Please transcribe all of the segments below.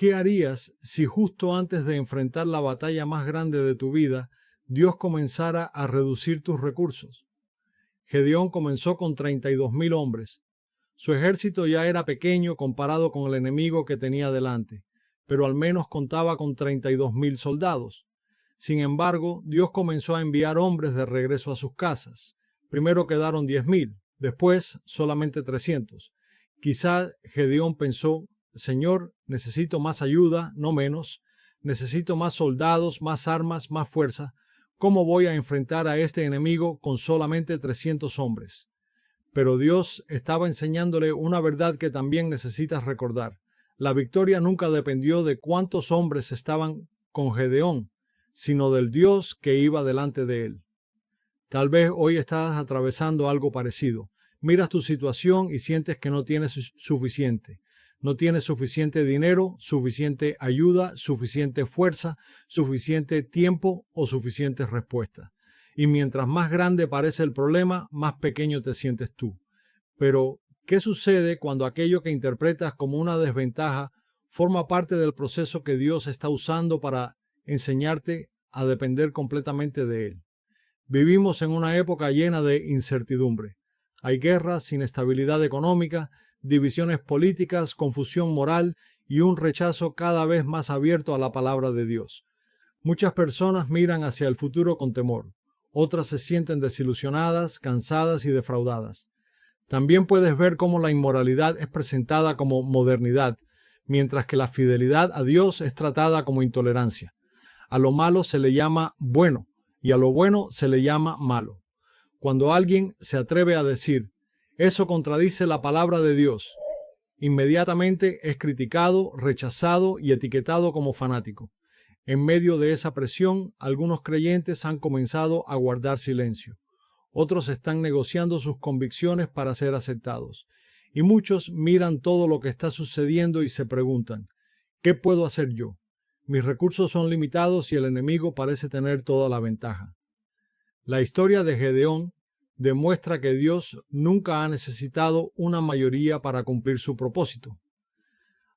¿Qué harías si justo antes de enfrentar la batalla más grande de tu vida, Dios comenzara a reducir tus recursos? Gedeón comenzó con 32,000 hombres. Su ejército ya era pequeño comparado con el enemigo que tenía delante, pero al menos contaba con 32,000 soldados. Sin embargo, Dios comenzó a enviar hombres de regreso a sus casas. Primero quedaron 10,000, después solamente 300. Quizá Gedeón pensó: Señor, necesito más ayuda, no menos. Necesito más soldados, más armas, más fuerza. ¿Cómo voy a enfrentar a este enemigo con solamente 300 hombres? Pero Dios estaba enseñándole una verdad que también necesitas recordar. La victoria nunca dependió de cuántos hombres estaban con Gedeón, sino del Dios que iba delante de él. Tal vez hoy estás atravesando algo parecido. Miras tu situación y sientes que no tienes suficiente. No tienes suficiente dinero, suficiente ayuda, suficiente fuerza, suficiente tiempo o suficientes respuestas. Y mientras más grande parece el problema, más pequeño te sientes tú. Pero, ¿qué sucede cuando aquello que interpretas como una desventaja forma parte del proceso que Dios está usando para enseñarte a depender completamente de Él? Vivimos en una época llena de incertidumbre. Hay guerras, inestabilidad económica, divisiones políticas, confusión moral y un rechazo cada vez más abierto a la palabra de Dios. Muchas personas miran hacia el futuro con temor. Otras se sienten desilusionadas, cansadas y defraudadas. También puedes ver cómo la inmoralidad es presentada como modernidad, mientras que la fidelidad a Dios es tratada como intolerancia. A lo malo se le llama bueno y a lo bueno se le llama malo. Cuando alguien se atreve a decir: eso contradice la palabra de Dios, inmediatamente es criticado, rechazado y etiquetado como fanático. En medio de esa presión, algunos creyentes han comenzado a guardar silencio. Otros están negociando sus convicciones para ser aceptados. Y muchos miran todo lo que está sucediendo y se preguntan: ¿qué puedo hacer yo? Mis recursos son limitados y el enemigo parece tener toda la ventaja. La historia de Gedeón demuestra que Dios nunca ha necesitado una mayoría para cumplir su propósito.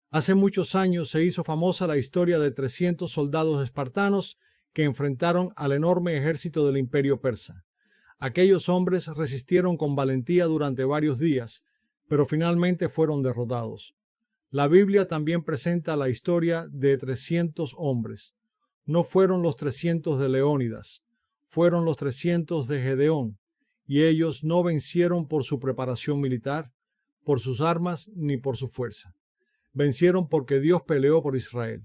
Hace muchos años se hizo famosa la historia de 300 soldados espartanos que enfrentaron al enorme ejército del imperio persa. Aquellos hombres resistieron con valentía durante varios días, pero finalmente fueron derrotados. La Biblia también presenta la historia de 300 hombres. No fueron los 300 de Leónidas, fueron los 300 de Gedeón, y ellos no vencieron por su preparación militar, por sus armas ni por su fuerza. Vencieron porque Dios peleó por Israel.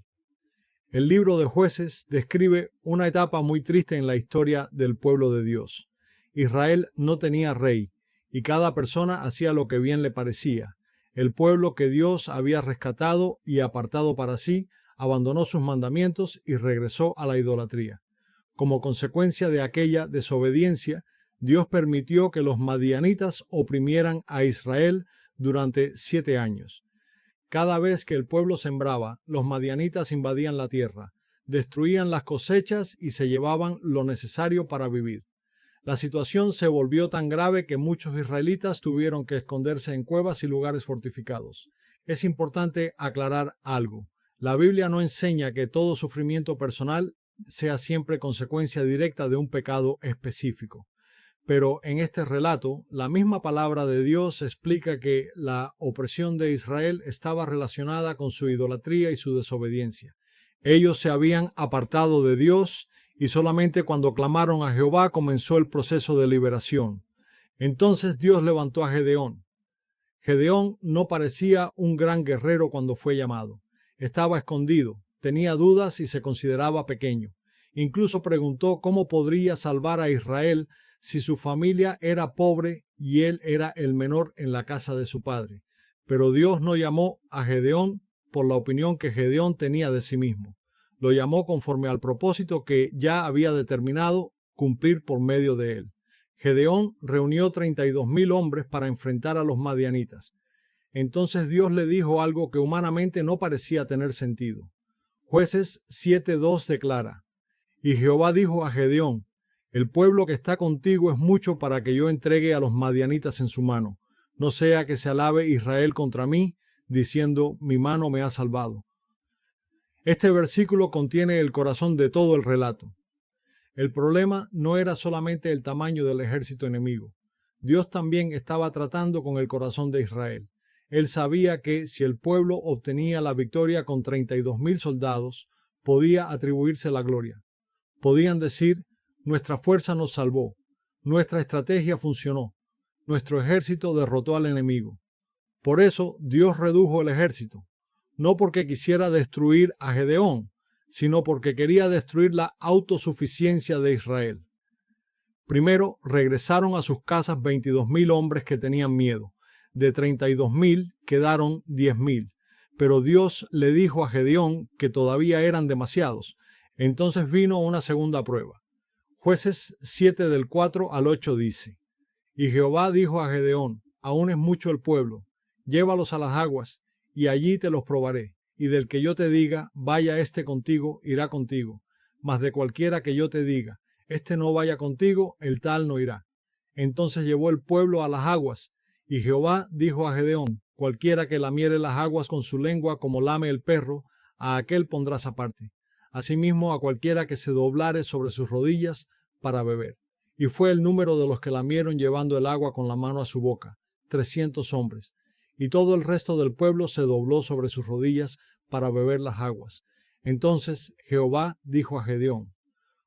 El libro de Jueces describe una etapa muy triste en la historia del pueblo de Dios. Israel no tenía rey, y cada persona hacía lo que bien le parecía. El pueblo que Dios había rescatado y apartado para sí, abandonó sus mandamientos y regresó a la idolatría. Como consecuencia de aquella desobediencia, Dios permitió que los madianitas oprimieran a Israel durante 7 años. Cada vez que el pueblo sembraba, los madianitas invadían la tierra, destruían las cosechas y se llevaban lo necesario para vivir. La situación se volvió tan grave que muchos israelitas tuvieron que esconderse en cuevas y lugares fortificados. Es importante aclarar algo. La Biblia no enseña que todo sufrimiento personal sea siempre consecuencia directa de un pecado específico. Pero en este relato, la misma palabra de Dios explica que la opresión de Israel estaba relacionada con su idolatría y su desobediencia. Ellos se habían apartado de Dios y solamente cuando clamaron a Jehová comenzó el proceso de liberación. Entonces Dios levantó a Gedeón. Gedeón no parecía un gran guerrero cuando fue llamado. Estaba escondido, tenía dudas y se consideraba pequeño. Incluso preguntó cómo podría salvar a Israel si su familia era pobre y él era el menor en la casa de su padre. Pero Dios no llamó a Gedeón por la opinión que Gedeón tenía de sí mismo. Lo llamó conforme al propósito que ya había determinado cumplir por medio de él. Gedeón reunió 32,000 hombres para enfrentar a los madianitas. Entonces Dios le dijo algo que humanamente no parecía tener sentido. Jueces 7:2 declara: y Jehová dijo a Gedeón: el pueblo que está contigo es mucho para que yo entregue a los madianitas en su mano. No sea que se alabe Israel contra mí, diciendo: mi mano me ha salvado. Este versículo contiene el corazón de todo el relato. El problema no era solamente el tamaño del ejército enemigo. Dios también estaba tratando con el corazón de Israel. Él sabía que si el pueblo obtenía la victoria con 32,000 soldados, podía atribuirse la gloria. Podían decir, nuestra fuerza nos salvó, nuestra estrategia funcionó, nuestro ejército derrotó al enemigo. Por eso Dios redujo el ejército, no porque quisiera destruir a Gedeón, sino porque quería destruir la autosuficiencia de Israel. Primero regresaron a sus casas 22,000 hombres que tenían miedo. De 32,000 quedaron 10,000. Pero Dios le dijo a Gedeón que todavía eran demasiados. Entonces vino una segunda prueba. Jueces 7 del 4 al 8 dice: Y Jehová dijo a Gedeón, aún es mucho el pueblo, llévalos a las aguas, y allí te los probaré. Y del que yo te diga, vaya este contigo, irá contigo. Mas de cualquiera que yo te diga, este no vaya contigo, el tal no irá. Entonces llevó el pueblo a las aguas, y Jehová dijo a Gedeón, cualquiera que lamiere las aguas con su lengua como lame el perro, a aquel pondrás aparte. Asimismo a cualquiera que se doblare sobre sus rodillas para beber. Y fue el número de los que lamieron llevando el agua con la mano a su boca, 300 hombres. Y todo el resto del pueblo se dobló sobre sus rodillas para beber las aguas. Entonces Jehová dijo a Gedeón,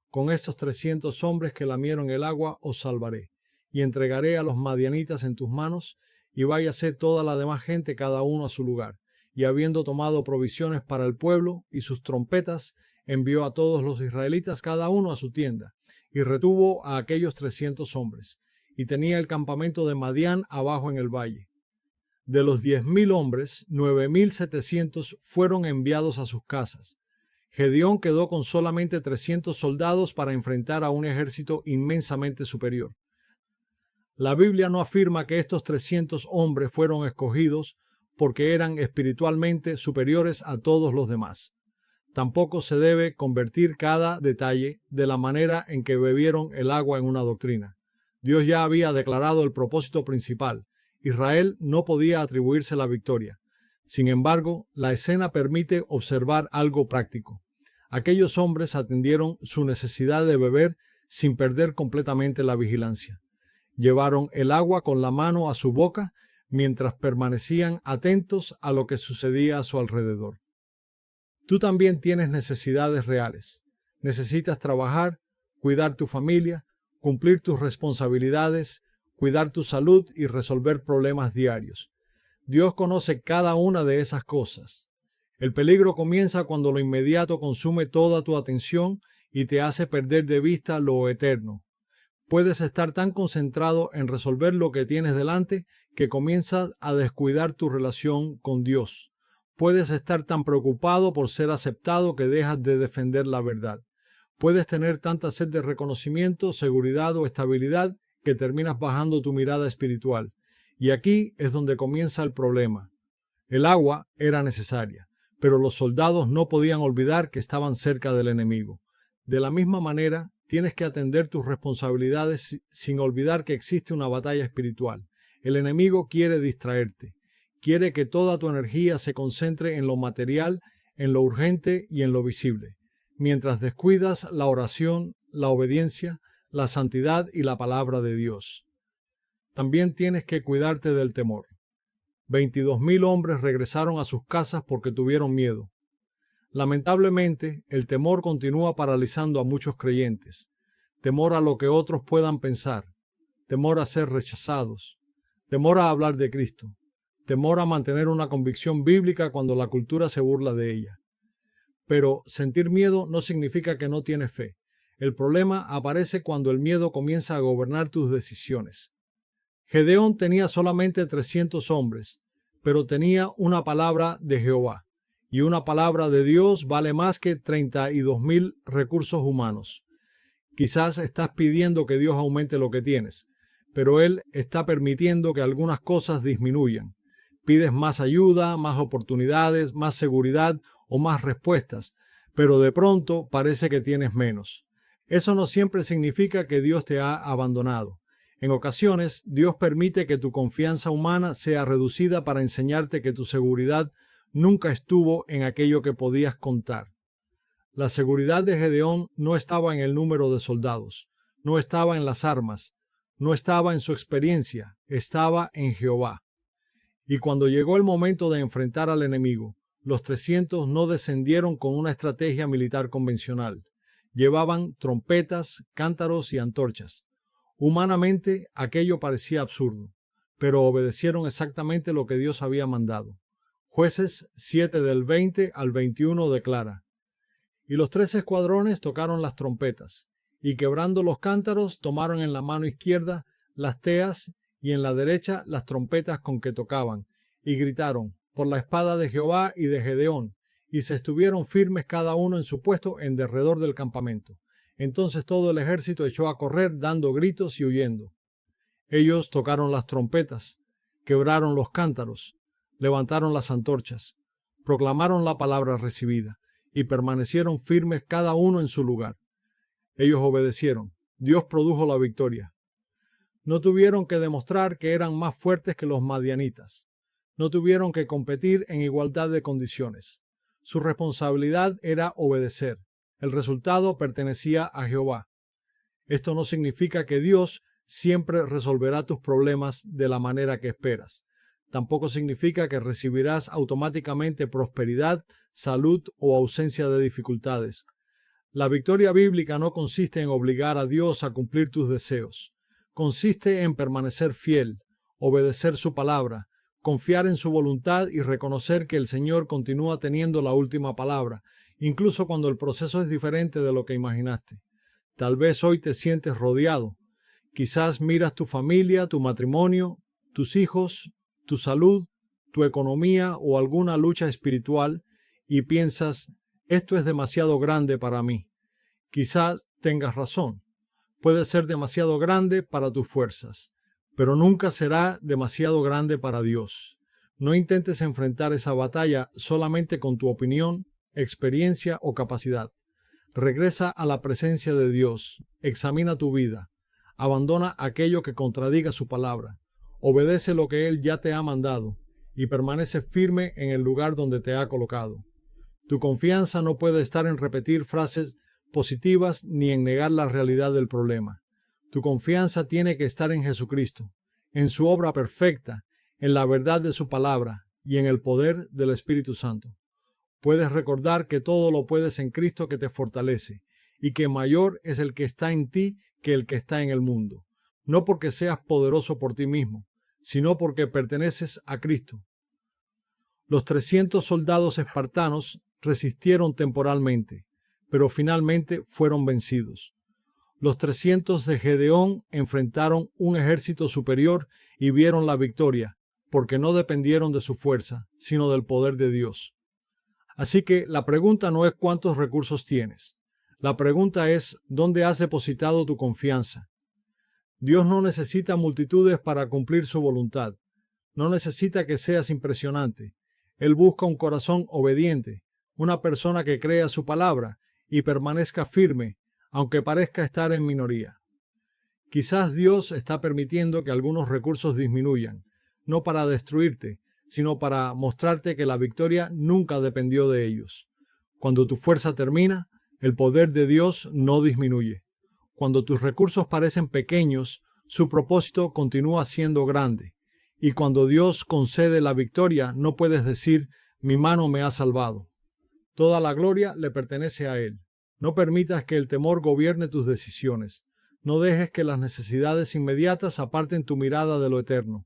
con estos 300 hombres que lamieron el agua os salvaré, y entregaré a los madianitas en tus manos, y váyase toda la demás gente cada uno a su lugar. Y habiendo tomado provisiones para el pueblo y sus trompetas, envió a todos los israelitas cada uno a su tienda, y retuvo a aquellos 300 hombres, y tenía el campamento de Madián abajo en el valle. De los 10,000 hombres, 9,700 fueron enviados a sus casas. Gedeón quedó con solamente 300 soldados para enfrentar a un ejército inmensamente superior. La Biblia no afirma que estos 300 hombres fueron escogidos porque eran espiritualmente superiores a todos los demás. Tampoco se debe convertir cada detalle de la manera en que bebieron el agua en una doctrina. Dios ya había declarado el propósito principal. Israel no podía atribuirse la victoria. Sin embargo, la escena permite observar algo práctico. Aquellos hombres atendieron su necesidad de beber sin perder completamente la vigilancia. Llevaron el agua con la mano a su boca mientras permanecían atentos a lo que sucedía a su alrededor. Tú también tienes necesidades reales. Necesitas trabajar, cuidar tu familia, cumplir tus responsabilidades, cuidar tu salud y resolver problemas diarios. Dios conoce cada una de esas cosas. El peligro comienza cuando lo inmediato consume toda tu atención y te hace perder de vista lo eterno. Puedes estar tan concentrado en resolver lo que tienes delante que comienzas a descuidar tu relación con Dios. Puedes estar tan preocupado por ser aceptado que dejas de defender la verdad. Puedes tener tanta sed de reconocimiento, seguridad o estabilidad que terminas bajando tu mirada espiritual. Y aquí es donde comienza el problema. El agua era necesaria, pero los soldados no podían olvidar que estaban cerca del enemigo. De la misma manera, tienes que atender tus responsabilidades sin olvidar que existe una batalla espiritual. El enemigo quiere distraerte. Quiere que toda tu energía se concentre en lo material, en lo urgente y en lo visible, mientras descuidas la oración, la obediencia, la santidad y la palabra de Dios. También tienes que cuidarte del temor. 22,000 hombres regresaron a sus casas porque tuvieron miedo. Lamentablemente, el temor continúa paralizando a muchos creyentes. Temor a lo que otros puedan pensar, temor a ser rechazados, temor a hablar de Cristo, temor a mantener una convicción bíblica cuando la cultura se burla de ella. Pero sentir miedo no significa que no tienes fe. El problema aparece cuando el miedo comienza a gobernar tus decisiones. Gedeón tenía solamente 300 hombres, pero tenía una palabra de Jehová. Y una palabra de Dios vale más que 32,000 recursos humanos. Quizás estás pidiendo que Dios aumente lo que tienes, pero Él está permitiendo que algunas cosas disminuyan. Pides más ayuda, más oportunidades, más seguridad o más respuestas, pero de pronto parece que tienes menos. Eso no siempre significa que Dios te ha abandonado. En ocasiones, Dios permite que tu confianza humana sea reducida para enseñarte que tu seguridad nunca estuvo en aquello que podías contar. La seguridad de Gedeón no estaba en el número de soldados, no estaba en las armas, no estaba en su experiencia, estaba en Jehová. Y cuando llegó el momento de enfrentar al enemigo, los 300 no descendieron con una estrategia militar convencional. Llevaban trompetas, cántaros y antorchas. Humanamente, aquello parecía absurdo, pero obedecieron exactamente lo que Dios había mandado. Jueces 7 del 20 al 21 declara: Y los 3 escuadrones tocaron las trompetas, y quebrando los cántaros, tomaron en la mano izquierda las teas y en la derecha las trompetas con que tocaban, y gritaron: por la espada de Jehová y de Gedeón, y se estuvieron firmes cada uno en su puesto en derredor del campamento. Entonces todo el ejército echó a correr, dando gritos y huyendo. Ellos tocaron las trompetas, quebraron los cántaros, levantaron las antorchas, proclamaron la palabra recibida, y permanecieron firmes cada uno en su lugar. Ellos obedecieron. Dios produjo la victoria. No tuvieron que demostrar que eran más fuertes que los madianitas. No tuvieron que competir en igualdad de condiciones. Su responsabilidad era obedecer. El resultado pertenecía a Jehová. Esto no significa que Dios siempre resolverá tus problemas de la manera que esperas. Tampoco significa que recibirás automáticamente prosperidad, salud o ausencia de dificultades. La victoria bíblica no consiste en obligar a Dios a cumplir tus deseos. Consiste en permanecer fiel, obedecer su palabra, confiar en su voluntad y reconocer que el Señor continúa teniendo la última palabra, incluso cuando el proceso es diferente de lo que imaginaste. Tal vez hoy te sientes rodeado. Quizás miras tu familia, tu matrimonio, tus hijos, tu salud, tu economía o alguna lucha espiritual y piensas: esto es demasiado grande para mí. Quizás tengas razón. Puede ser demasiado grande para tus fuerzas, pero nunca será demasiado grande para Dios. No intentes enfrentar esa batalla solamente con tu opinión, experiencia o capacidad. Regresa a la presencia de Dios, examina tu vida, abandona aquello que contradiga su palabra, obedece lo que Él ya te ha mandado y permanece firme en el lugar donde te ha colocado. Tu confianza no puede estar en repetir frases positivas ni en negar la realidad del problema. Tu confianza tiene que estar en Jesucristo, en su obra perfecta, en la verdad de su palabra y en el poder del Espíritu Santo. Puedes recordar que todo lo puedes en Cristo que te fortalece y que mayor es el que está en ti que el que está en el mundo. No porque seas poderoso por ti mismo, sino porque perteneces a Cristo. Los 300 soldados espartanos resistieron temporalmente, pero finalmente fueron vencidos. Los 300 de Gedeón enfrentaron un ejército superior y vieron la victoria, porque no dependieron de su fuerza, sino del poder de Dios. Así que la pregunta no es cuántos recursos tienes. La pregunta es dónde has depositado tu confianza. Dios no necesita multitudes para cumplir su voluntad. No necesita que seas impresionante. Él busca un corazón obediente, una persona que crea su palabra y permanezca firme, aunque parezca estar en minoría. Quizás Dios está permitiendo que algunos recursos disminuyan, no para destruirte, sino para mostrarte que la victoria nunca dependió de ellos. Cuando tu fuerza termina, el poder de Dios no disminuye. Cuando tus recursos parecen pequeños, su propósito continúa siendo grande. Y cuando Dios concede la victoria, no puedes decir: mi mano me ha salvado. Toda la gloria le pertenece a Él. No permitas que el temor gobierne tus decisiones. No dejes que las necesidades inmediatas aparten tu mirada de lo eterno.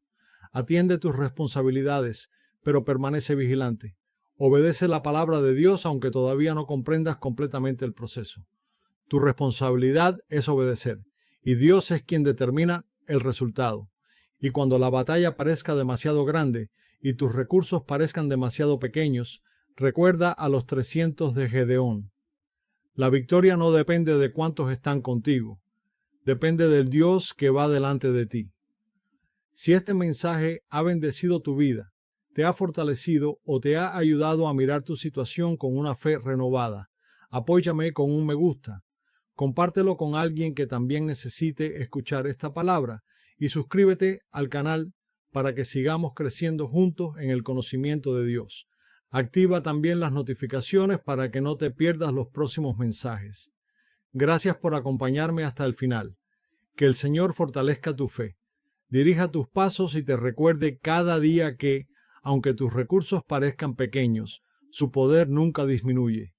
Atiende tus responsabilidades, pero permanece vigilante. Obedece la palabra de Dios aunque todavía no comprendas completamente el proceso. Tu responsabilidad es obedecer, y Dios es quien determina el resultado. Y cuando la batalla parezca demasiado grande y tus recursos parezcan demasiado pequeños, recuerda a los 300 de Gedeón. La victoria no depende de cuántos están contigo, depende del Dios que va delante de ti. Si este mensaje ha bendecido tu vida, te ha fortalecido o te ha ayudado a mirar tu situación con una fe renovada, apóyame con un me gusta, compártelo con alguien que también necesite escuchar esta palabra y suscríbete al canal para que sigamos creciendo juntos en el conocimiento de Dios. Activa también las notificaciones para que no te pierdas los próximos mensajes. Gracias por acompañarme hasta el final. Que el Señor fortalezca tu fe, dirija tus pasos y te recuerde cada día que, aunque tus recursos parezcan pequeños, su poder nunca disminuye.